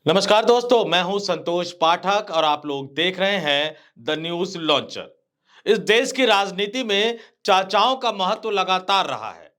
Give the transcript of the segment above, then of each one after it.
नमस्कार दोस्तों, मैं हूं संतोष पाठक और आप लोग देख रहे हैं द न्यूज लॉन्चर। इस देश की राजनीति में चाचाओं का महत्व लगातार रहा है।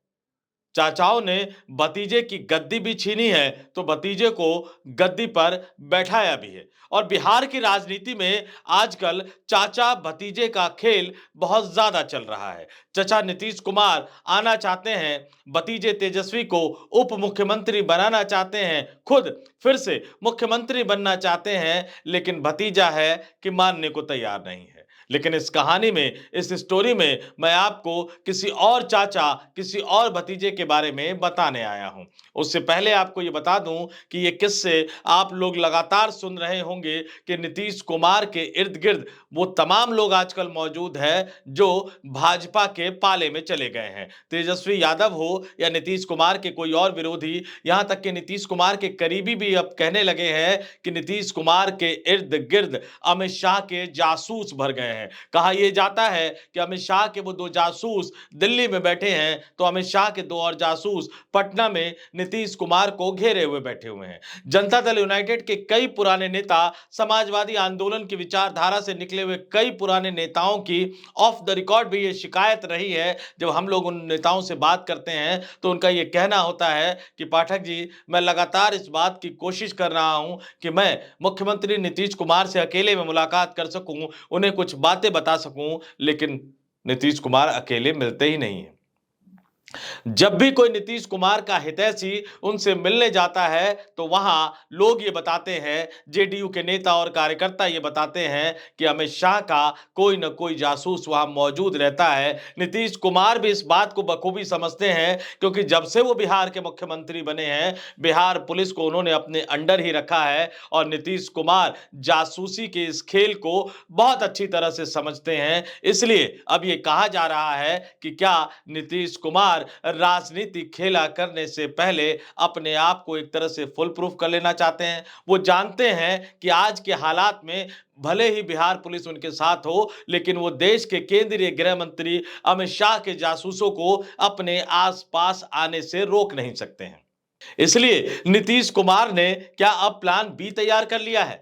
चाचाओं ने भतीजे की गद्दी भी छीनी है तो भतीजे को गद्दी पर बैठाया भी है। और बिहार की राजनीति में आजकल चाचा भतीजे का खेल बहुत ज्यादा चल रहा है। चाचा नीतीश कुमार आना चाहते हैं, भतीजे तेजस्वी को उप मुख्यमंत्री बनाना चाहते हैं, खुद फिर से मुख्यमंत्री बनना चाहते हैं, लेकिन भतीजा है कि मानने को तैयार नहीं है। लेकिन इस कहानी में, इस स्टोरी में मैं आपको किसी और चाचा, किसी और भतीजे के बारे में बताने आया हूं। उससे पहले आपको ये बता दूं कि ये किस्से आप लोग लगातार सुन रहे होंगे कि नीतीश कुमार के इर्द-गिर्द वो तमाम लोग आजकल मौजूद हैं जो भाजपा के पाले में चले गए हैं। तेजस्वी यादव हो या नीतीश कुमार के कोई और विरोधी, यहां तक कि नीतीश कुमार के करीबी भी अब कहने लगे हैं कि नीतीश कुमार के इर्द-गिर्द अमित शाह के जासूस भर गए हैं। कहा यह जाता है कि अमित शाह के वो 2 जासूस दिल्ली में बैठे हैं, तो अमित शाह के 2 और जासूस पटना में नीतीश कुमार को घेरे हुए बैठे हुए हैं। जनता दल यूनाइटेड के कई पुराने नेता, समाजवादी आंदोलन की विचारधारा से निकले हुए कई पुराने नेताओं की ऑफ द रिकॉर्ड भी ये शिकायत रही है। जब हम लोग उन नेताओं से बात करते हैं तो उनका ये कहना होता है कि पाठक जी, मैं लगातार इस बात की कोशिश कर रहा हूं कि मैं मुख्यमंत्री नीतीश कुमार से अकेले में मुलाकात कर सकूं, उन्हें कुछ बातें बता सकूं, लेकिन नीतीश कुमार अकेले मिलते ही नहीं हैं। जब भी कोई नीतीश कुमार का हितैषी उनसे मिलने जाता है तो वहां लोग ये बताते हैं, जेडीयू के नेता और कार्यकर्ता ये बताते हैं कि अमित शाह का कोई ना कोई जासूस वहां मौजूद रहता है। नीतीश कुमार भी इस बात को बखूबी समझते हैं, क्योंकि जब से वो बिहार के मुख्यमंत्री बने हैं, बिहार पुलिस को उन्होंने अपने अंडर ही रखा है और नीतीश कुमार जासूसी के इस खेल को बहुत अच्छी तरह से समझते हैं। इसलिए अब ये कहा जा रहा है कि क्या नीतीश कुमार राजनीति खेला करने से पहले अपने आप को एक तरह से फुल प्रूफ कर लेना चाहते हैं। वो जानते हैं कि आज के हालात में भले ही बिहार पुलिस उनके साथ हो, लेकिन वो देश के केंद्रीय गृह मंत्री अमित शाह के जासूसों को अपने आसपास आने से रोक नहीं सकते हैं। इसलिए नीतीश कुमार ने क्या अब प्लान बी तैयार कर लिया है?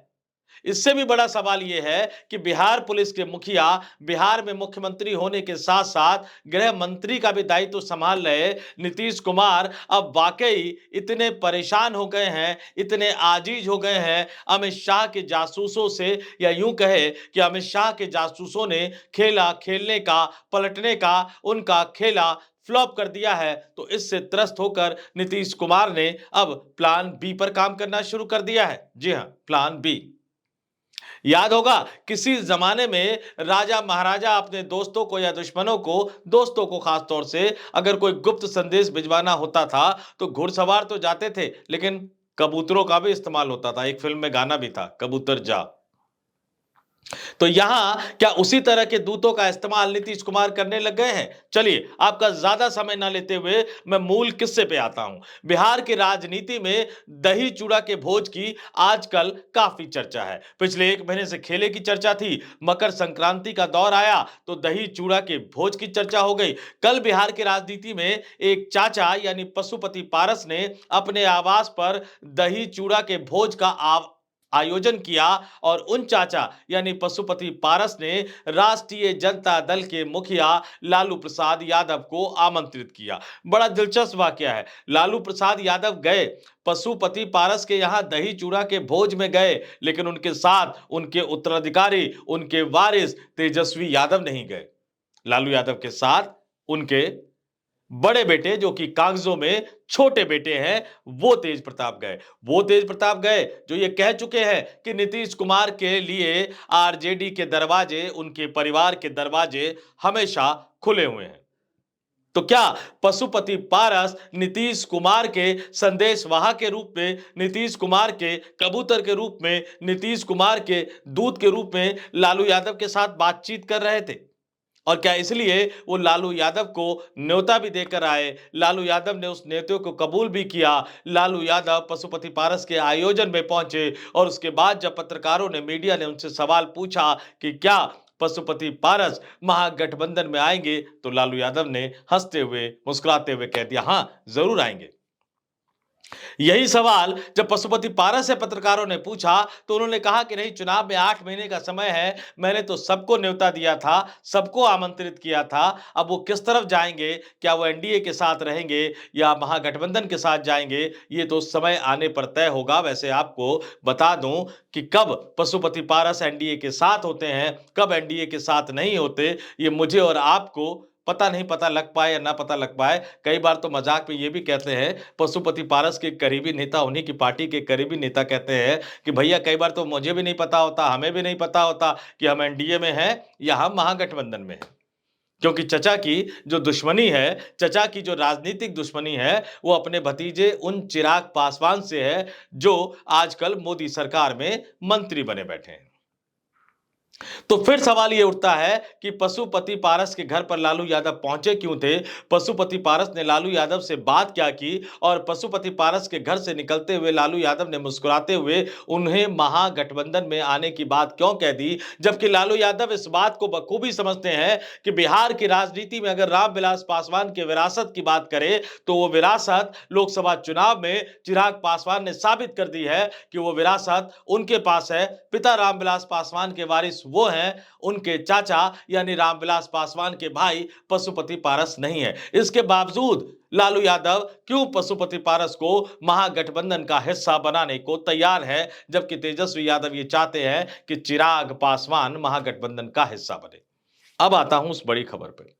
इससे भी बड़ा सवाल यह है कि बिहार पुलिस के मुखिया बिहार में मुख्यमंत्री होने के साथ साथ गृह मंत्री का भी दायित्व संभाल रहे नीतीश कुमार अब वाकई इतने परेशान हो गए हैं, इतने आजीज हो गए हैं अमित शाह के जासूसों से, या यूं कहे कि अमित शाह के जासूसों ने खेला खेलने का, पलटने का, उनका खेला फ्लॉप कर दिया है। तो इससे त्रस्त होकर नीतीश कुमार ने अब प्लान बी पर काम करना शुरू कर दिया है। जी हां, प्लान बी। याद होगा, किसी जमाने में राजा महाराजा अपने दोस्तों को या दुश्मनों को, दोस्तों को खास तौर से अगर कोई गुप्त संदेश भिजवाना होता था तो घुड़सवार तो जाते थे, लेकिन कबूतरों का भी इस्तेमाल होता था। एक फिल्म में गाना भी था, कबूतर जा। तो यहां क्या उसी तरह के दूतों का इस्तेमाल नीतीश कुमार करने लग गए हैं? चलिए, आपका ज्यादा समय ना लेते हुए मैं मूल किस्से पे आता हूं। बिहार की राजनीति में दही चूड़ा के भोज की आजकल काफी चर्चा है। पिछले 1 महीने से खेले की चर्चा थी, मकर संक्रांति का दौर आया तो दही चूड़ा के भोज की चर्चा हो गई। कल बिहार की राजनीति में एक चाचा यानी पशुपति पारस ने अपने आवास पर दही चूड़ा के भोज का आयोजन किया और उन चाचा यानी पशुपति पारस ने राष्ट्रीय जनता दल के मुखिया लालू प्रसाद यादव को आमंत्रित किया। बड़ा दिलचस्प वाकया है। लालू प्रसाद यादव गए, पशुपति पारस के यहां दही चूड़ा के भोज में गए, लेकिन उनके साथ उनके उत्तराधिकारी, उनके वारिस तेजस्वी यादव नहीं गए। लालू यादव के साथ उनके बड़े बेटे, जो कि कागजों में छोटे बेटे हैं, वो तेज प्रताप गए। वो तेज प्रताप गए जो ये कह चुके हैं कि नीतीश कुमार के लिए आरजेडी के दरवाजे, उनके परिवार के दरवाजे हमेशा खुले हुए हैं। तो क्या पशुपति पारस नीतीश कुमार के संदेशवाहक के रूप में, नीतीश कुमार के कबूतर के रूप में, नीतीश कुमार के दूत के रूप में लालू यादव के साथ बातचीत कर रहे थे? और क्या इसलिए वो लालू यादव को न्योता भी देकर आए? लालू यादव ने उस न्योते को कबूल भी किया। लालू यादव पशुपति पारस के आयोजन में पहुंचे और उसके बाद जब पत्रकारों ने, मीडिया ने उनसे सवाल पूछा कि क्या पशुपति पारस महागठबंधन में आएंगे, तो लालू यादव ने हंसते हुए, मुस्कुराते हुए कह दिया, हां, जरूर आएंगे। यही सवाल जब पशुपति पारस से पत्रकारों ने पूछा तो उन्होंने कहा कि नहीं, चुनाव में 8 महीने का समय है, मैंने तो सबको न्योता दिया था, सबको आमंत्रित किया था, अब वो किस तरफ जाएंगे, क्या वो एनडीए के साथ रहेंगे या महागठबंधन के साथ जाएंगे, ये तो समय आने पर तय होगा। वैसे आपको बता दूं कि कब पशुपति पारस एनडीए के साथ होते हैं, कब एनडीए के साथ नहीं होते, ये मुझे और आपको पता नहीं, पता लग पाए या ना पता लग पाए। कई बार तो मजाक में ये भी कहते हैं, पशुपति पारस के करीबी नेता, उन्हीं की पार्टी के करीबी नेता कहते हैं कि भैया कई बार तो मुझे भी नहीं पता होता, हमें भी नहीं पता होता कि हम एनडीए में हैं या हम महागठबंधन में हैं। क्योंकि चचा की जो दुश्मनी है, चचा की जो राजनीतिक दुश्मनी है, वो अपने भतीजे उन चिराग पासवान से है, जो आजकल मोदी सरकार में मंत्री बने बैठे हैं। तो फिर सवाल यह उठता है कि पशुपति पारस के घर पर लालू यादव पहुंचे क्यों थे? पशुपति पारस ने लालू यादव से बात क्या की? और पशुपति पारस के घर से निकलते हुए लालू यादव ने मुस्कुराते हुए उन्हें महागठबंधन में आने की बात क्यों कह दी? जबकि लालू यादव इस बात को बखूबी समझते हैं कि बिहार की राजनीति में अगर रामविलास पासवान की विरासत की बात करें तो वो विरासत लोकसभा चुनाव में चिराग पासवान ने साबित कर दी है कि वो विरासत उनके पास है। पिता रामविलास पासवान के वारिस वो हैं, उनके चाचा यानी रामविलास पासवान के भाई पशुपति पारस नहीं है। इसके बावजूद लालू यादव क्यों पशुपति पारस को महागठबंधन का हिस्सा बनाने को तैयार है, जबकि तेजस्वी यादव ये चाहते हैं कि चिराग पासवान महागठबंधन का हिस्सा बने। अब आता हूं उस बड़ी खबर पे।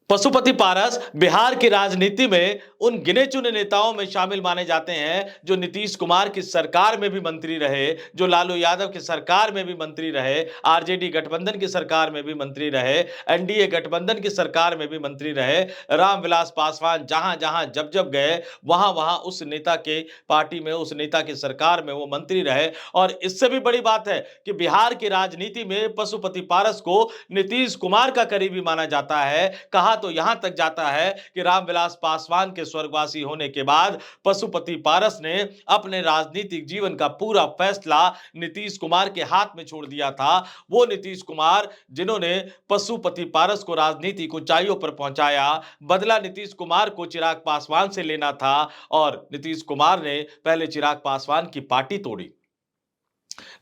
पशुपति पारस बिहार की राजनीति में उन गिने चुने नेताओं में शामिल माने जाते हैं जो नीतीश कुमार की सरकार में भी मंत्री रहे, जो लालू यादव की सरकार में भी मंत्री रहे, आरजेडी गठबंधन की सरकार में भी मंत्री रहे, एनडीए गठबंधन की सरकार में भी मंत्री रहे। रामविलास पासवान जहां जहां जब जब गए वहां वहां उस नेता के पार्टी में, उस नेता की सरकार में वो मंत्री रहे। और इससे भी बड़ी बात है कि बिहार की राजनीति में पशुपति पारस को नीतीश कुमार का करीबी माना जाता है। कहा तो यहां तक जाता है कि रामविलास पासवान के स्वर्गवासी होने के बाद पशुपति पारस ने अपने राजनीतिक जीवन का पूरा फैसला नीतीश कुमार के हाथ में छोड़ दिया था। वो नीतीश कुमार जिन्होंने पशुपति पारस को राजनीतिक ऊंचाइयों पर पहुंचाया। बदला नीतीश कुमार को चिराग पासवान से लेना था और नीतीश कुमार ने पहले चिराग पासवान की पार्टी तोड़ी।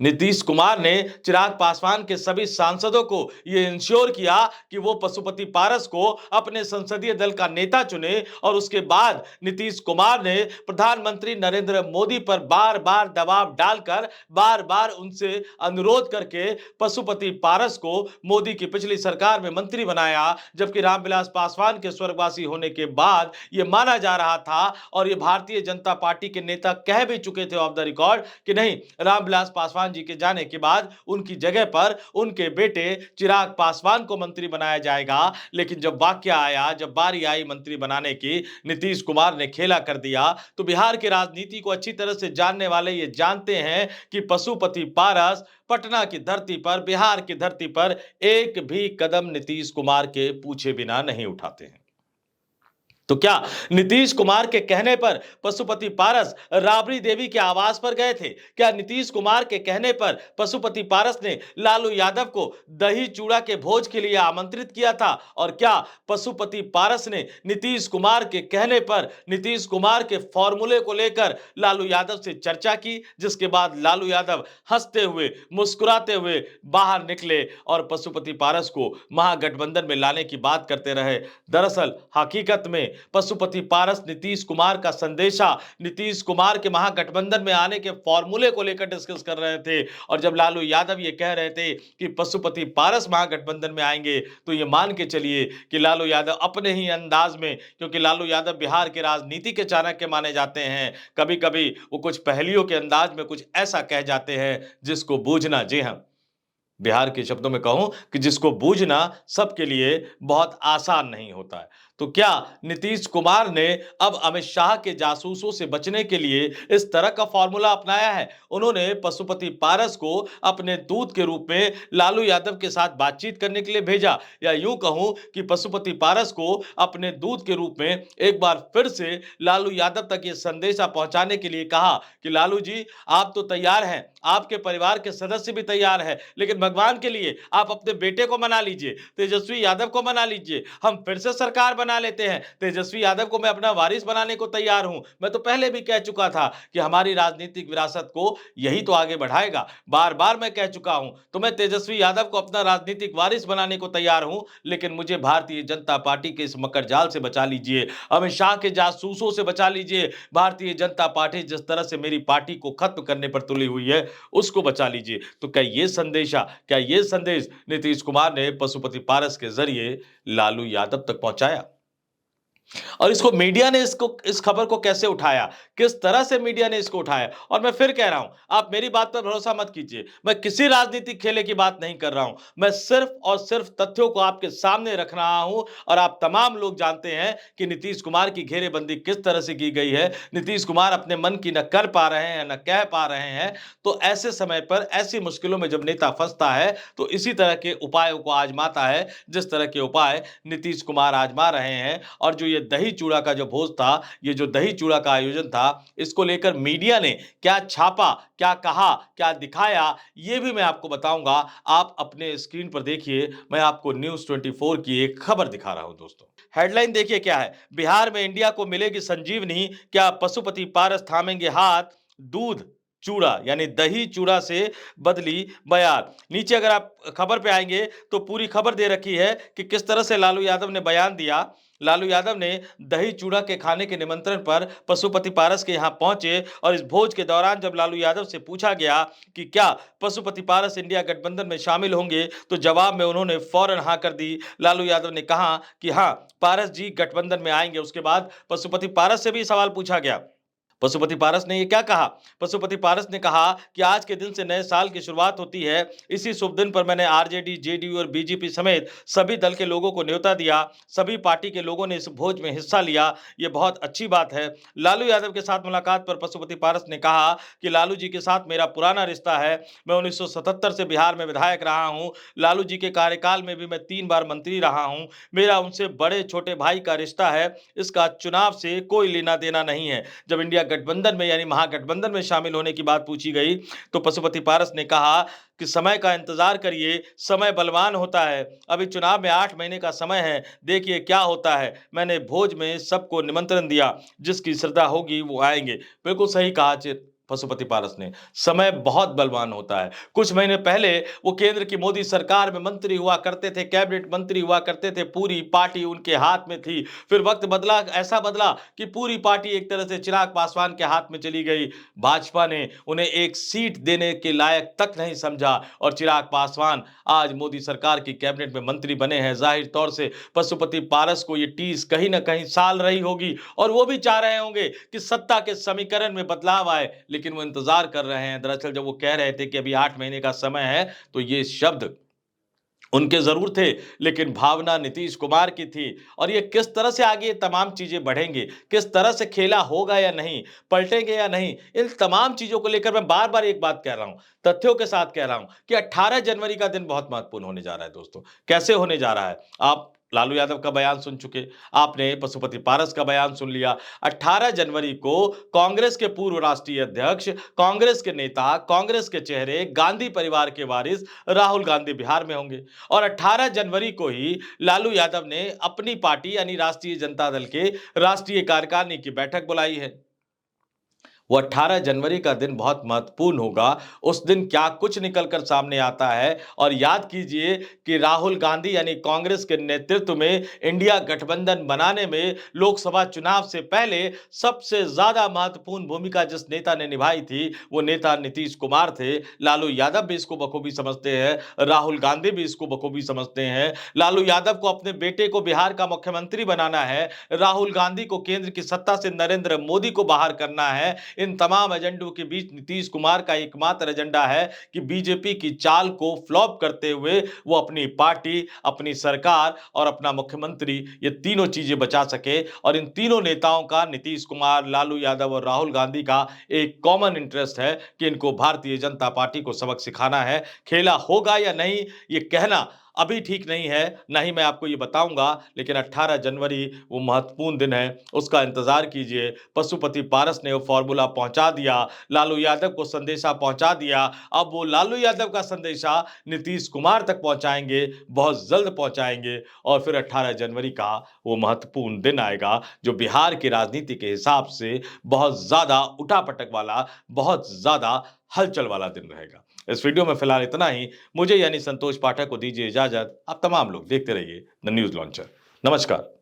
नीतीश कुमार ने चिराग पासवान के सभी सांसदों को यह इंश्योर किया कि वो पशुपति पारस को अपने संसदीय दल का नेता चुने। और उसके बाद नीतीश कुमार ने प्रधानमंत्री नरेंद्र मोदी पर बार बार दबाव डालकर, बार बार उनसे अनुरोध करके पशुपति पारस को मोदी की पिछली सरकार में मंत्री बनाया। जबकि रामविलास पासवान के स्वर्गवासी होने के बाद यह माना जा रहा था और यह भारतीय जनता पार्टी के नेता कह भी चुके थे ऑफ द रिकॉर्ड कि नहीं, रामविलास पासवान जी के जाने के बाद उनकी जगह पर उनके बेटे चिराग पासवान को मंत्री बनाया जाएगा। लेकिन जब वाक्य आया, जब बारी आई मंत्री बनाने की, नीतीश कुमार ने खेला कर दिया। तो बिहार की राजनीति को अच्छी तरह से जानने वाले ये जानते हैं कि पशुपति पारस पटना की धरती पर, बिहार की धरती पर एक भी कदम नीतीश कुमार के पूछे बिना नहीं उठाते हैं। तो क्या नीतीश कुमार के कहने पर पशुपति पारस राबड़ी देवी के आवास पर गए थे? क्या नीतीश कुमार के कहने पर पशुपति पारस ने लालू यादव को दही चूड़ा के भोज के लिए आमंत्रित किया था? और क्या पशुपति पारस ने नीतीश कुमार के कहने पर नीतीश कुमार के फॉर्मूले को लेकर लालू यादव से चर्चा की, जिसके बाद लालू यादव हंसते हुए, मुस्कुराते हुए बाहर निकले और पशुपति पारस को महागठबंधन में लाने की बात करते रहे? दरअसल हकीकत में पशुपति पारस नीतीश कुमार का संदेशा, नीतीश कुमार के महागठबंधन में आने के फॉर्मूले को लेकर डिस्कस कर रहे थे। और जब लालू यादव ये कह रहे थे कि पशुपति पारस महागठबंधन में आएंगे, तो ये मान के चलिए कि लालू यादव अपने ही अंदाज में, क्योंकि लालू यादव बिहार के राजनीति के चाणक्य माने जाते हैं, कभी कभी वो कुछ पहेलियों के अंदाज में कुछ ऐसा कह जाते हैं जिसको बूझना, जी हां, बिहार के शब्दों में कहूं कि जिसको बूझना सबके लिए बहुत आसान नहीं होता है। तो क्या नीतीश कुमार ने अब अमित शाह के जासूसों से बचने के लिए इस तरह का फॉर्मूला अपनाया है? उन्होंने पशुपति पारस को अपने दूत के रूप में लालू यादव के साथ बातचीत करने के लिए भेजा, या यूं कहूं कि पशुपति पारस को अपने दूत के रूप में एक बार फिर से लालू यादव तक ये संदेशा पहुंचाने के लिए कहा कि लालू जी, आप तो तैयार हैं, आपके परिवार के सदस्य भी तैयार हैं, लेकिन भगवान के लिए आप अपने बेटे को मना लीजिए, तेजस्वी यादव को मना लीजिए, हम फिर से सरकार बना बना लेते हैं। तेजस्वी यादव को मैं अपना वारिस बनाने को तैयार हूं। मैं तो पहले भी कह चुका था कि हमारी राजनीतिक विरासत को यही तो आगे बढ़ाएगा। बार बार मैं कह चुका हूं। तो मैं तेजस्वी यादव को अपना राजनीतिक वारिस बनाने को तैयार हूं, लेकिन मुझे भारतीय जनता पार्टी के इस मकर जाल से बचा लीजिए, अमित शाह के जासूसों से बचा लीजिए। भारतीय जनता पार्टी जिस तरह से मेरी पार्टी को खत्म करने पर तुली हुई है, उसको बचा लीजिए। तो क्या ये संदेश नीतीश कुमार ने पशुपति पारस के जरिए लालू यादव तक पहुंचाया? और इसको मीडिया ने इस खबर को कैसे उठाया, किस तरह से मीडिया ने इसको उठाया? और मैं फिर कह रहा हूं, आप मेरी बात पर भरोसा मत कीजिए। मैं किसी राजनीतिक खेले की बात नहीं कर रहा हूं। मैं सिर्फ और सिर्फ तथ्यों को आपके सामने रख रहा हूं। और आप तमाम लोग जानते हैं कि नीतीश कुमार की घेरेबंदी किस तरह से की गई है। नीतीश कुमार अपने मन की न कर पा रहे हैं, न कह पा रहे हैं। तो ऐसे समय पर, ऐसी मुश्किलों में जब नेता फंसता है, तो इसी तरह के उपायों को आजमाता है, जिस तरह के उपाय नीतीश कुमार आजमा रहे हैं। और जो ये दही चूड़ा का जो भोज था, ये जो दही चूड़ा का आयोजन था, इसको लेकर मीडिया ने क्या छापा, क्या कहा, क्या दिखाया, ये भी मैं आपको बताऊंगा। आप अपने स्क्रीन पर देखिए, मैं आपको न्यूज़ 24 की एक खबर दिखा रहा हूं दोस्तों। हेडलाइन देखिए क्या है, बिहार में इंडिया को मिलेगी संजीवनी, क्या पशुपति पारस थामेंगे हाथ, दूध चूड़ा यानी दही चूड़ा से बदली बयान। नीचे अगर आप खबर पे आएंगे तो पूरी खबर दे रखी है कि किस तरह से लालू यादव ने बयान दिया। लालू यादव ने दही चूड़ा के खाने के निमंत्रण पर पशुपति पारस के यहां पहुंचे, और इस भोज के दौरान जब लालू यादव से पूछा गया कि क्या पशुपति पारस इंडिया गठबंधन में शामिल होंगे, तो जवाब में उन्होंने फौरन हां कर दी। लालू यादव ने कहा कि हां, पारस जी गठबंधन में आएंगे। उसके बाद पशुपति पारस से भी सवाल पूछा गया। पशुपति पारस ने ये क्या कहा? पशुपति पारस ने कहा कि आज के दिन से नए साल की शुरुआत होती है। इसी शुभ दिन पर मैंने आरजेडी, जेडीयू और बीजेपी समेत सभी दल के लोगों को न्योता दिया। सभी पार्टी के लोगों ने इस भोज में हिस्सा लिया। ये बहुत अच्छी बात है। लालू यादव के साथ मुलाकात पर पशुपति पारस ने कहा कि लालू जी के साथ मेरा पुराना रिश्ता है। मैं 1977 से बिहार में विधायक रहा हूँ। लालू जी के कार्यकाल में भी मैं 3 बार मंत्री रहा हूँ। मेरा उनसे बड़े छोटे भाई का रिश्ता है। इसका चुनाव से कोई लेना देना नहीं है। जब इंडिया गठबंधन में यानी महागठबंधन में शामिल होने की बात पूछी गई, तो पशुपति पारस ने कहा कि समय का इंतजार करिए, समय बलवान होता है। अभी चुनाव में 8 महीने का समय है, देखिए क्या होता है। मैंने भोज में सबको निमंत्रण दिया, जिसकी श्रद्धा होगी वो आएंगे। बिल्कुल सही कहा पशुपति पारस ने, समय बहुत बलवान होता है। कुछ महीने पहले वो केंद्र की मोदी सरकार में मंत्री हुआ करते थे, कैबिनेट मंत्री हुआ करते थे, पूरी पार्टी उनके हाथ में थी। फिर वक्त बदला, ऐसा बदला कि पूरी पार्टी एक तरह से चिराग पासवान के हाथ में चली गई। भाजपा ने उन्हें एक सीट देने के लायक तक नहीं समझा, और चिराग पासवान आज मोदी सरकार की कैबिनेट में मंत्री बने हैं। जाहिर तौर से पशुपति पारस को ये टीस कहीं ना कहीं साल रही होगी, और वो भी चाह रहे होंगे कि सत्ता के समीकरण में बदलाव आए, लेकिन वो इंतजार कर रहे हैं। दरअसल जब वो कह रहे थे कि अभी 8 महीने का समय है, तो ये शब्द उनके जरूर थे, लेकिन भावना नीतीश कुमार की थी। और ये किस तरह से आगे ये तमाम चीजें बढ़ेंगी, किस तरह से खेला होगा या नहीं, पलटेंगे या नहीं, इन तमाम चीजों को लेकर मैं बार बार एक बात कह रहा हूं, तथ्यों के साथ कह रहा हूं कि 18 जनवरी का दिन बहुत महत्वपूर्ण होने जा रहा है दोस्तों। कैसे होने जा रहा है? आप लालू यादव का बयान सुन चुके, आपने पशुपति पारस का बयान सुन लिया। 18 जनवरी को कांग्रेस के पूर्व राष्ट्रीय अध्यक्ष, कांग्रेस के नेता, कांग्रेस के चेहरे, गांधी परिवार के वारिस राहुल गांधी बिहार में होंगे। और 18 जनवरी को ही लालू यादव ने अपनी पार्टी यानी राष्ट्रीय जनता दल के राष्ट्रीय कार्यकारिणी की बैठक बुलाई है। वो 18 जनवरी का दिन बहुत महत्वपूर्ण होगा। उस दिन क्या कुछ निकलकर सामने आता है। और याद कीजिए कि राहुल गांधी यानी कांग्रेस के नेतृत्व में इंडिया गठबंधन बनाने में लोकसभा चुनाव से पहले सबसे ज्यादा महत्वपूर्ण भूमिका जिस नेता ने निभाई थी, वो नेता नीतीश कुमार थे। लालू यादव भी इसको बखूबी समझते हैं, राहुल गांधी भी इसको बखूबी समझते हैं। लालू यादव को अपने बेटे को बिहार का मुख्यमंत्री बनाना है, राहुल गांधी को केंद्र की सत्ता से नरेंद्र मोदी को बाहर करना है। इन तमाम एजेंडों के बीच नीतीश कुमार का एकमात्र एजेंडा है कि बीजेपी की चाल को फ्लॉप करते हुए वो अपनी पार्टी, अपनी सरकार और अपना मुख्यमंत्री, ये तीनों चीजें बचा सके। और इन तीनों नेताओं का, नीतीश कुमार, लालू यादव और राहुल गांधी का एक कॉमन इंटरेस्ट है कि इनको भारतीय जनता पार्टी को सबक सिखाना है। खेला होगा या नहीं, ये कहना अभी ठीक नहीं है, ना ही मैं आपको ये बताऊँगा, लेकिन 18 जनवरी वो महत्वपूर्ण दिन है, उसका इंतज़ार कीजिए। पशुपति पारस ने वो फ़ॉर्मूला पहुँचा दिया, लालू यादव को संदेशा पहुँचा दिया, अब वो लालू यादव का संदेशा नीतीश कुमार तक पहुँचाएँगे, बहुत जल्द पहुँचाएँगे और फिर 18 जनवरी का वो महत्वपूर्ण दिन आएगा, जो बिहार की राजनीति के हिसाब से बहुत ज़्यादा उठा-पटक वाला, बहुत ज़्यादा हलचल वाला दिन रहेगा। इस वीडियो में फिलहाल इतना ही। मुझे यानी संतोष पाठक को दीजिए इजाज़त। आप तमाम लोग देखते रहिए द न्यूज़ लॉन्चर। नमस्कार।